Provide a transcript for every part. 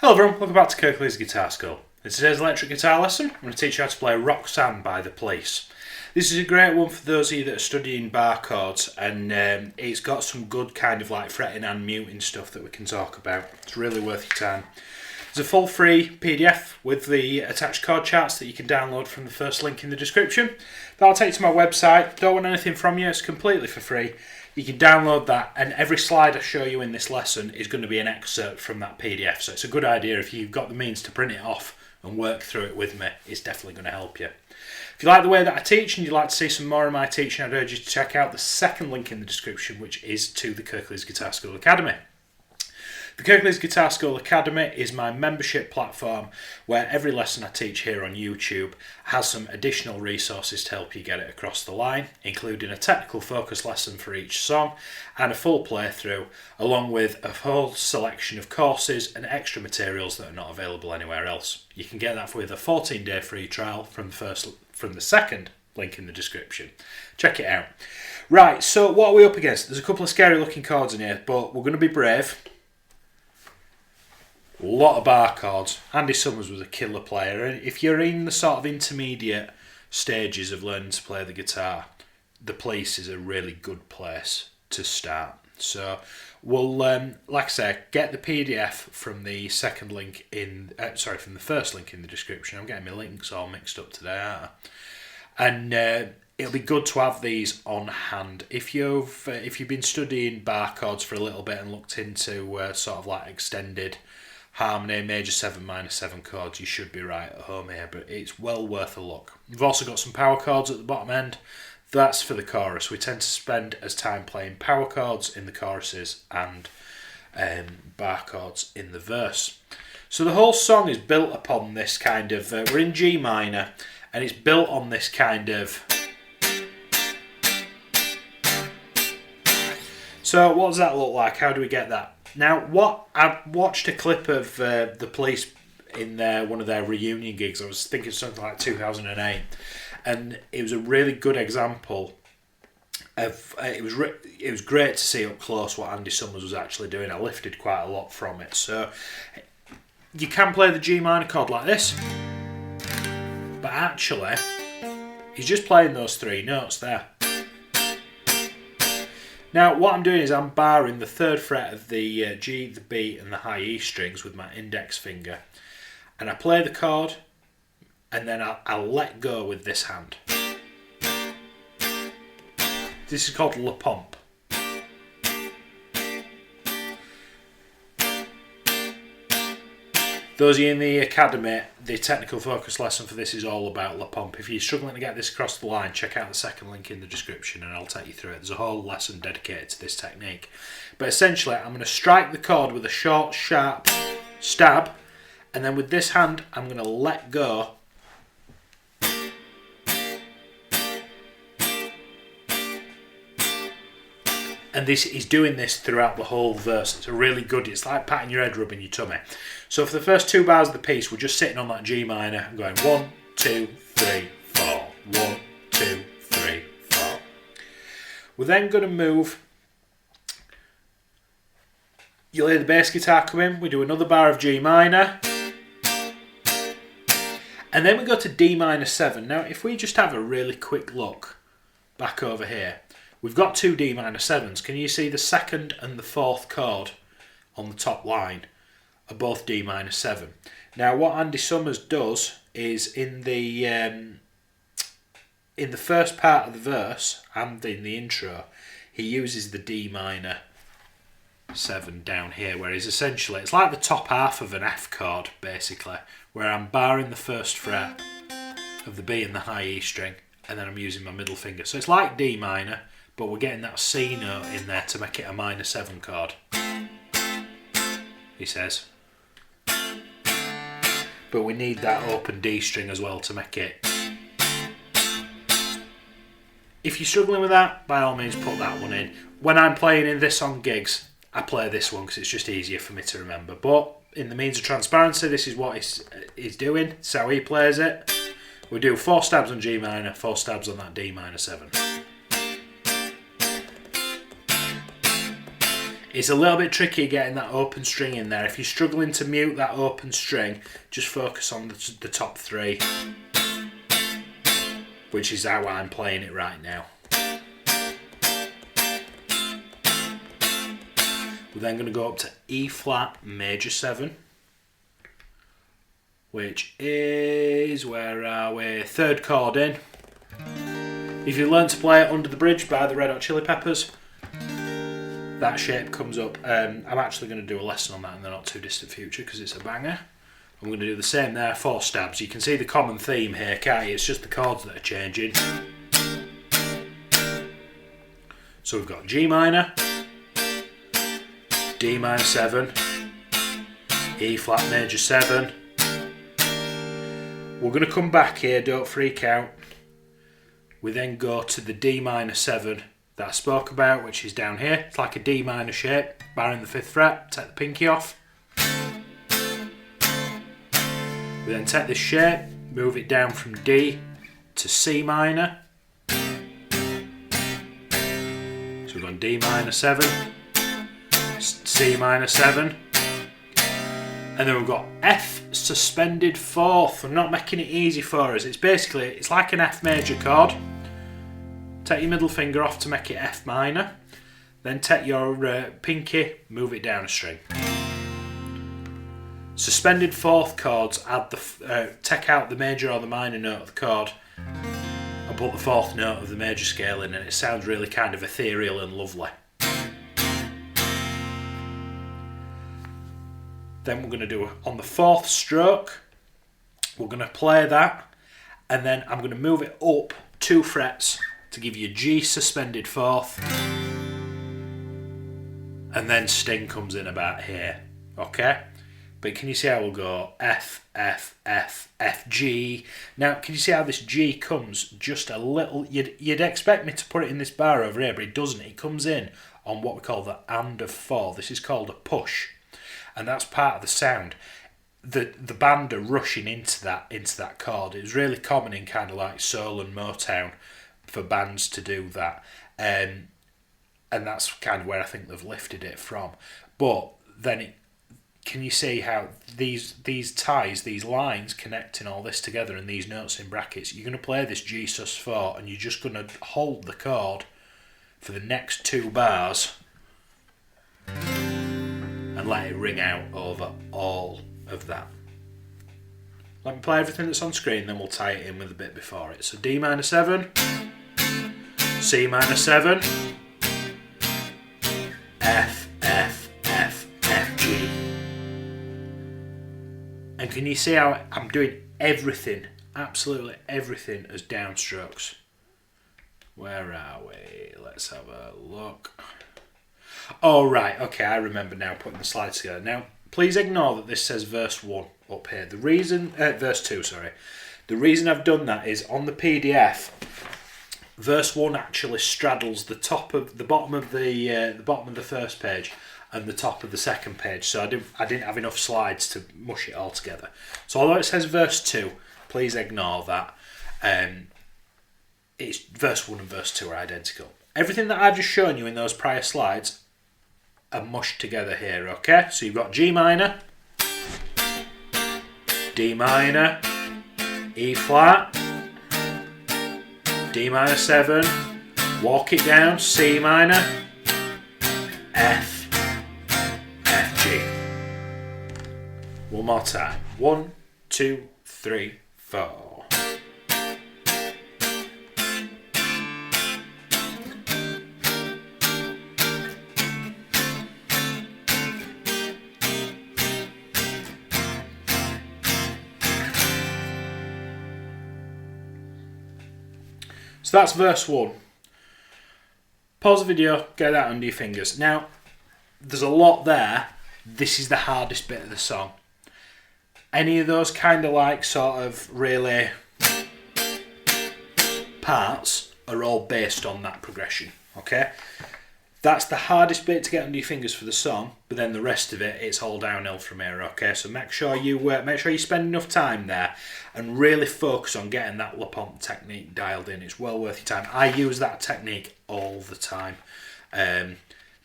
Hello everyone, welcome back to Kirklees Guitar School. In today's electric guitar lesson, I'm going to teach you how to play Roxanne by The Police. This is a great one for those of you that are studying bar chords, and it's got some good kind of like fretting and muting stuff that we can talk about. It's really worth your time. There's a full free PDF with the attached chord charts that you can download from the first link in the description. That'll take you to my website. Don't want anything from you, it's completely for free. You can download that, and every slide I show you in this lesson is going to be an excerpt from that PDF. So it's a good idea if you've got the means to print it off and work through it with me. It's definitely going to help you. If you like the way that I teach and you'd like to see some more of my teaching, I'd urge you to check out the second link in the description, which is to the Kirklees Guitar School Academy. The Kirklees Guitar School Academy is my membership platform where every lesson I teach here on YouTube has some additional resources to help you get it across the line, including a technical focus lesson for each song and a full playthrough, along with a whole selection of courses and extra materials that are not available anywhere else. You can get that with a 14-day free trial from the second link in the description. Check it out. Right, so what are we up against? There's a couple of scary looking chords in here, but we're going to be brave. A lot of bar chords. Andy Summers was a killer player, and if you're in the sort of intermediate stages of learning to play the guitar, The Police is a really good place to start. So we'll, like I say, get the PDF from the second link in, from the first link in the description. I'm getting my links all mixed up today, aren't I? And it'll be good to have these on hand. If you've been studying bar chords for a little bit and looked into sort of like extended harmony, major 7, minor 7 chords, you should be right at home here, but it's well worth a look. We've also got some power chords at the bottom end. That's for the chorus. We tend to spend as time playing power chords in the choruses and bar chords in the verse. So the whole song is built upon this kind of, we're in G minor, and it's built on this kind of. So what does that look like? How do we get that? Now, I've watched a clip of The Police in one of their reunion gigs. I was thinking something like 2008, and it was a really good example of. It was great to see up close what Andy Summers was actually doing. I lifted quite a lot from it. So you can play the G minor chord like this, but actually, he's just playing those 3 notes there. Now what I'm doing is I'm barring the 3rd fret of the G, the B and the high E strings with my index finger, and I play the chord and then I'll let go with this hand. This is called La Pompe. Those of you in the academy, the technical focus lesson for this is all about La Pompe. If you're struggling to get this across the line, check out the second link in the description and I'll take you through it. There's a whole lesson dedicated to this technique. But essentially, I'm going to strike the chord with a short, sharp stab, and then with this hand, I'm going to let go. And he's doing this throughout the whole verse. It's a really good, it's like patting your head, rubbing your tummy. So for the first 2 bars of the piece, we're just sitting on that G minor and going 1, 2, 3, 4. 1, 2, 3, 4. We're then going to move. You'll hear the bass guitar come in. We do another bar of G minor. And then we go to D minor 7. Now, if we just have a really quick look back over here, we've got 2 D minor 7s. Can you see the 2nd and the 4th chord on the top line are both D minor 7? Now what Andy Summers does is in the first part of the verse and in the intro, he uses the D minor 7 down here, where he's essentially, it's like the top half of an F chord basically, where I'm barring the 1st fret of the B and the high E string, and then I'm using my middle finger. So it's like D minor, but we're getting that C note in there to make it a minor 7 chord, he says. But we need that open D string as well to make it. If you're struggling with that, by all means put that one in. When I'm playing in this on gigs, I play this one because it's just easier for me to remember. But in the means of transparency, this is what he's doing. It's how he plays it. We do 4 stabs on G minor, 4 stabs on that D minor 7. It's a little bit tricky getting that open string in there. If you're struggling to mute that open string, just focus on the top 3, which is how I'm playing it right now. We're then going to go up to E flat major 7, which is, where are we? 3rd chord in. If you learn to play it Under the Bridge by the Red Hot Chili Peppers, that shape comes up. I'm actually going to do a lesson on that in the not too distant future because it's a banger. I'm going to do the same there, 4 stabs. You can see the common theme here, can't you? It's just the chords that are changing. So we've got G minor, D minor 7, E flat major 7. We're going to come back here, don't freak out. We then go to the D minor 7 that I spoke about, which is down here. It's like a D minor shape, barring the 5th fret, take the pinky off. We then take this shape, move it down from D to C minor. So we've gone D minor 7, C minor 7, and then we've got F suspended 4th. I'm not making it easy for us. It's like an F major chord. Take your middle finger off to make it F minor. Then take your pinky, move it down a string. Suspended 4th chords add take out the major or the minor note of the chord and put the 4th note of the major scale in, and it sounds really kind of ethereal and lovely. Then we're going to do on the 4th stroke, we're going to play that, and then I'm going to move it up 2 frets to give you G suspended 4th, and then sting comes in about here, okay? But can you see how we'll go F, F, F, F, G? Now, can you see how this G comes just a little? You'd expect me to put it in this bar over here, but it doesn't. It comes in on what we call the and of 4. This is called a push, and that's part of the sound. The band are rushing into that chord. It was really common in kind of like soul and Motown for bands to do that, and that's kind of where I think they've lifted it from. But then can you see how these ties, these lines connecting all this together, and these notes in brackets? You're going to play this G sus4, and you're just going to hold the chord for the next 2 bars and let it ring out over all of that. Let me play everything that's on screen, then we'll tie it in with a bit before it. So D minor 7, C minor 7, F, F, F, F, G. And can you see how I'm doing everything, absolutely everything, as downstrokes? Where are we? Let's have a look. Oh, right, okay, I remember now putting the slides together. Now, please ignore that this says verse 1 up here. The reason, verse 2, sorry. The reason I've done that is on the PDF, verse 1 actually straddles the bottom of the first page and the top of the second page, so I didn't have enough slides to mush it all together. So although it says verse 2, please ignore that. It's verse 1 and verse 2 are identical. Everything that I've just shown you in those prior slides are mushed together here, okay? So you've got G minor, D minor, E flat, D minor 7, walk it down, C minor, F, F, G. One more time. 1, 2, 3, 4. So that's verse 1. Pause the video, get that under your fingers. Now, there's a lot there. This is the hardest bit of the song. Any of those kind of like sort of really parts are all based on that progression, okay? That's the hardest bit to get under your fingers for the song, but then the rest of it, it's all downhill from here, okay? So make sure you spend enough time there and really focus on getting that La Pompe technique dialed in. It's well worth your time. I use that technique all the time.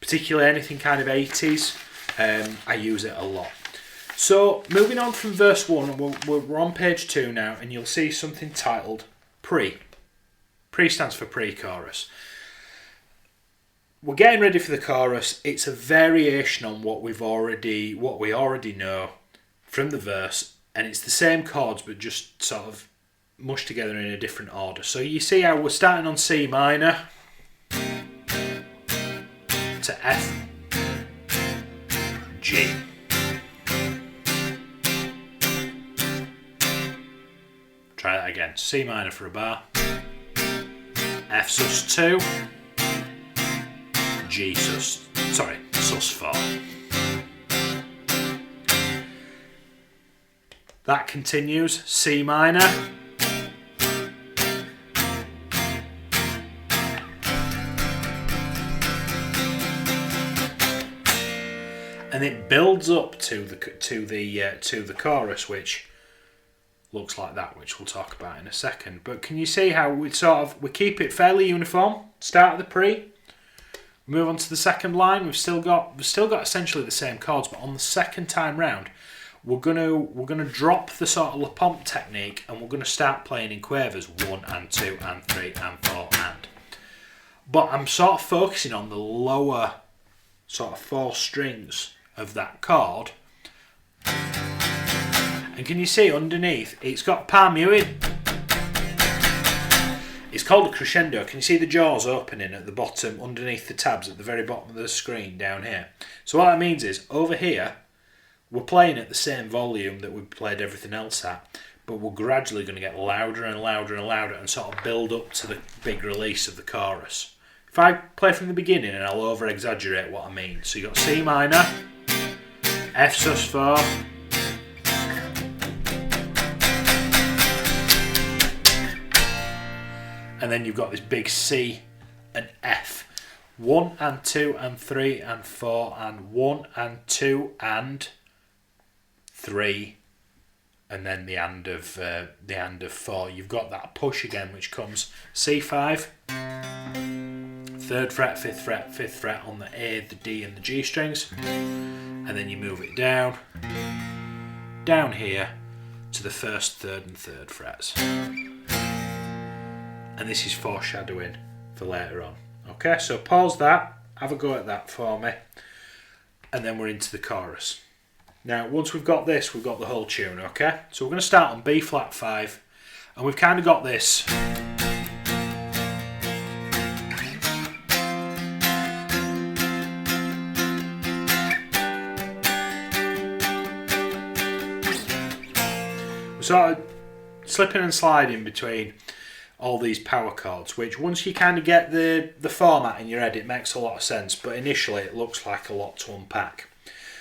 particularly anything kind of 80s, I use it a lot. So moving on from verse 1, we're on page 2 now, and you'll see something titled pre. Pre stands for pre-chorus. We're getting ready for the chorus. It's a variation on what we already know from the verse, and it's the same chords but just sort of mushed together in a different order. So you see how we're starting on C minor to F, G. Try that again. C minor for a bar, F sus2, G sus4. That continues, C minor, and it builds up to the chorus, which looks like that, which we'll talk about in a second. But can you see how we keep it fairly uniform? Start at the pre, move on to the second line. We've still got essentially the same chords, but on the second time round, we're gonna drop the sort of La Pompe technique, and we're gonna start playing in quavers 1 and 2 and 3 and 4 and. But I'm sort of focusing on the lower sort of 4 strings of that chord. And can you see underneath, it's got palm muted. It's called a crescendo. Can you see the jaws opening at the bottom, underneath the tabs at the very bottom of the screen down here? So what that means is, over here, we're playing at the same volume that we played everything else at, but we're gradually going to get louder and louder and louder and sort of build up to the big release of the chorus. If I play from the beginning, and I'll over-exaggerate what I mean. So you've got C minor, F sus4, and then you've got this big C and F. 1 and 2 and 3 and 4 and 1 and 2 and 3, and then the and of 4. You've got that push again, which comes C5, 3rd fret, 5th fret, 5th fret on the A, the D and the G strings, and then you move it down here to the 1st, 3rd and 3rd frets. And this is foreshadowing for later on. Okay, so pause that, have a go at that for me, and then we're into the chorus. Now, once we've got this, we've got the whole tune, okay? So we're going to start on B flat 5, and we've kind of got this. We're sort of slipping and sliding between all these power chords, which once you kind of get the format in your head, it makes a lot of sense, but initially it looks like a lot to unpack.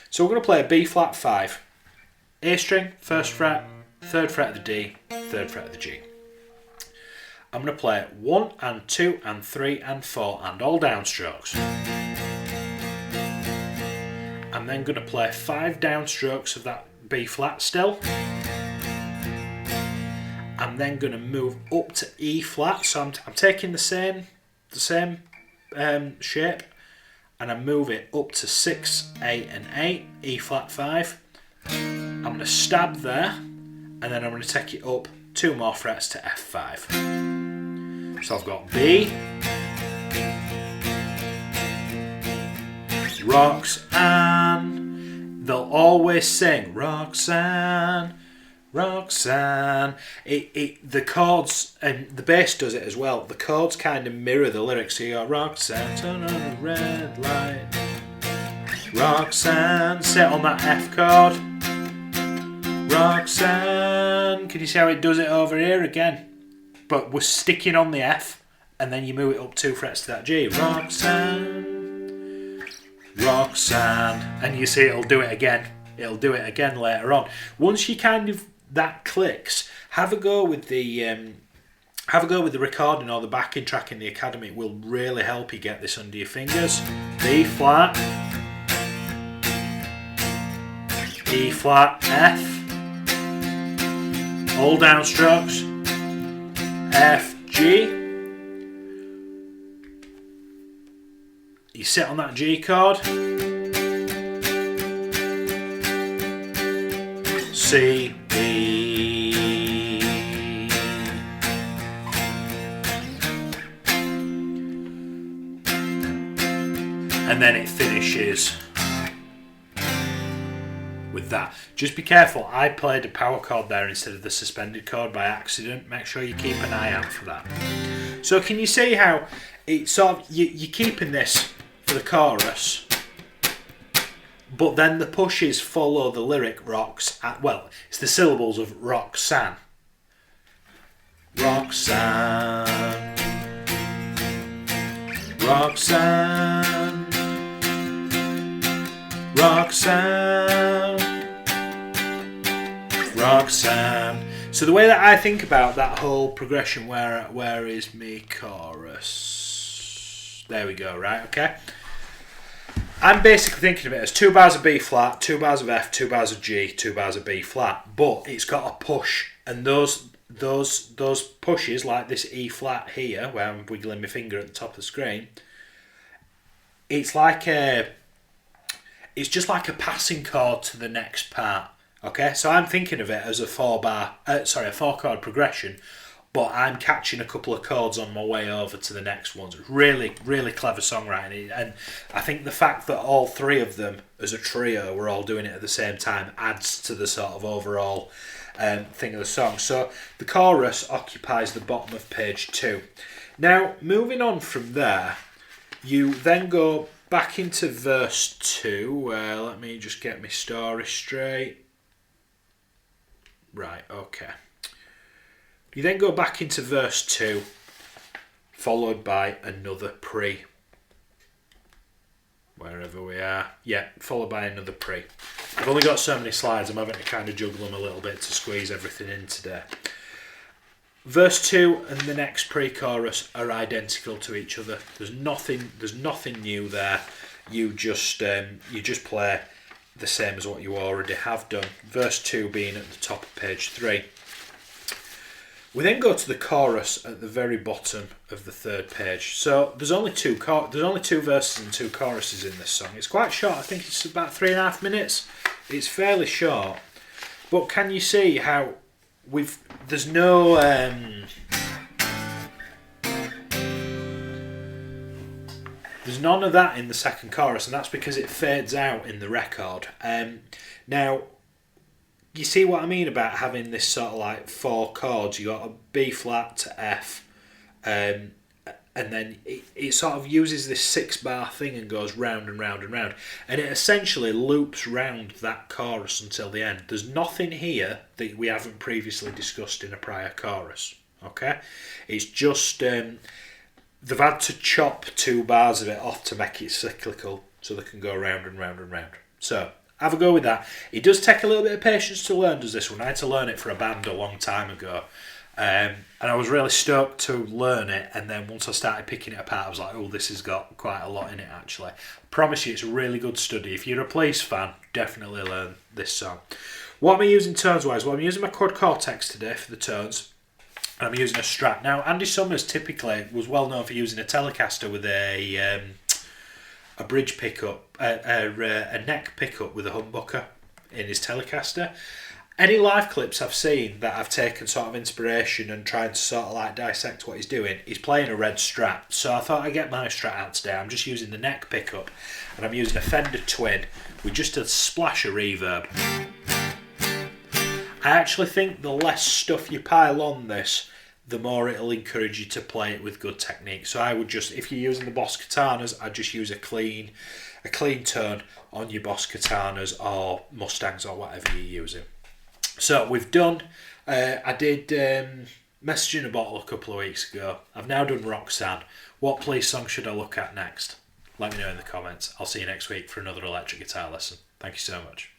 So we're going to play a B flat 5, A string, 1st fret, 3rd fret of the D, 3rd fret of the G. I'm going to play 1 and 2 and 3 and 4 and all downstrokes. I'm then going to play 5 downstrokes of that B flat still. I'm then going to move up to E flat, so I'm taking the same shape, and I move it up to 6, 8 and 8, E flat 5. I'm going to stab there, and then I'm going to take it up 2 more frets to F5. So I've got B, Roxanne. They'll always sing Roxanne, Roxanne. The chords, and the bass does it as well, the chords kind of mirror the lyrics. So you got Roxanne, turn on the red light, Roxanne, sit on that F chord, Roxanne. Can you see how it does it over here again? But we're sticking on the F, and then you move it up 2 frets to that G. Roxanne, Roxanne. And you see it'll do it again. It'll do it again later on. Once you kind of, that clicks, have a go with the recording or the backing track in the Academy. It will really help you get this under your fingers. B flat, E flat, F, all downstrokes, F, G. you sit on that G chord, C, B, and then it finishes with that. Just be careful, I played a power chord there instead of the suspended chord by accident. Make sure you keep an eye out for that. So can you see how it's sort of, you're keeping this for the chorus, but then the pushes follow the lyric well, it's the syllables of Roxanne. Roxanne, Roxanne, Roxanne, Roxanne. So the way that I think about that whole progression, where is me chorus? There we go, right, okay. I'm basically thinking of it as 2 bars of B flat, 2 bars of F, 2 bars of G, 2 bars of B flat, but it's got a push, and those pushes, like this E flat here, where I'm wiggling my finger at the top of the screen, it's just like a passing chord to the next part. Okay, so I'm thinking of it as a 4 chord progression, but I'm catching a couple of chords on my way over to the next ones. Really, really clever songwriting, and I think the fact that all three of them as a trio were all doing it at the same time adds to the sort of overall thing of the song. So the chorus occupies the bottom of page 2. Now, moving on from there, you then go back into verse 2. Let me just get my story straight. Right, okay. You then go back into verse 2, followed by another pre. Wherever we are. Yeah, followed by another pre. I've only got so many slides, I'm having to kind of juggle them a little bit to squeeze everything in today. Verse 2 and the next pre-chorus are identical to each other. There's nothing new there. You just play the same as what you already have done. Verse 2 being at the top of page 3. We then go to the chorus at the very bottom of the third page. So there's only two verses and 2 choruses in this song. It's quite short. I think it's about 3.5 minutes. It's fairly short. But can you see how there's no there's none of that in the second chorus, and that's because it fades out in the record. Now, you see what I mean about having this sort of like 4 chords. You got a B flat to F, and then it sort of uses this 6-bar thing and goes round and round and round, and it essentially loops round that chorus until the end. There's nothing here that we haven't previously discussed in a prior chorus. Okay, it's just they've had to chop 2 bars of it off to make it cyclical, so they can go round and round and round. So have a go with that. It does take a little bit of patience to learn, does this one. I had to learn it for a band a long time ago, and I was really stoked to learn it, and then once I started picking it apart I was like, oh, this has got quite a lot in it actually. I promise you it's a really good study. If you're a Police fan, definitely learn this song. What am I using tones wise? Well, I'm using my Chord Cortex today for the tones. I'm using a Strat. Now, Andy Summers typically was well known for using a Telecaster with a bridge pickup, a neck pickup with a humbucker in his Telecaster. Any live clips I've seen that I've taken sort of inspiration and trying to sort of like dissect what he's doing, he's playing a red Strat. So I thought I'd get my Strat out today. I'm just using the neck pickup, and I'm using a Fender Twin with just a splash of reverb. I actually think the less stuff you pile on this, the more it'll encourage you to play it with good technique. So I would just, if you're using the Boss Katanas, I'd just use a clean tone on your Boss Katanas or Mustangs or whatever you're using. So we've done, I did Message in a Bottle a couple of weeks ago. I've now done Roxanne. What Police song should I look at next? Let me know in the comments. I'll see you next week for another electric guitar lesson. Thank you so much.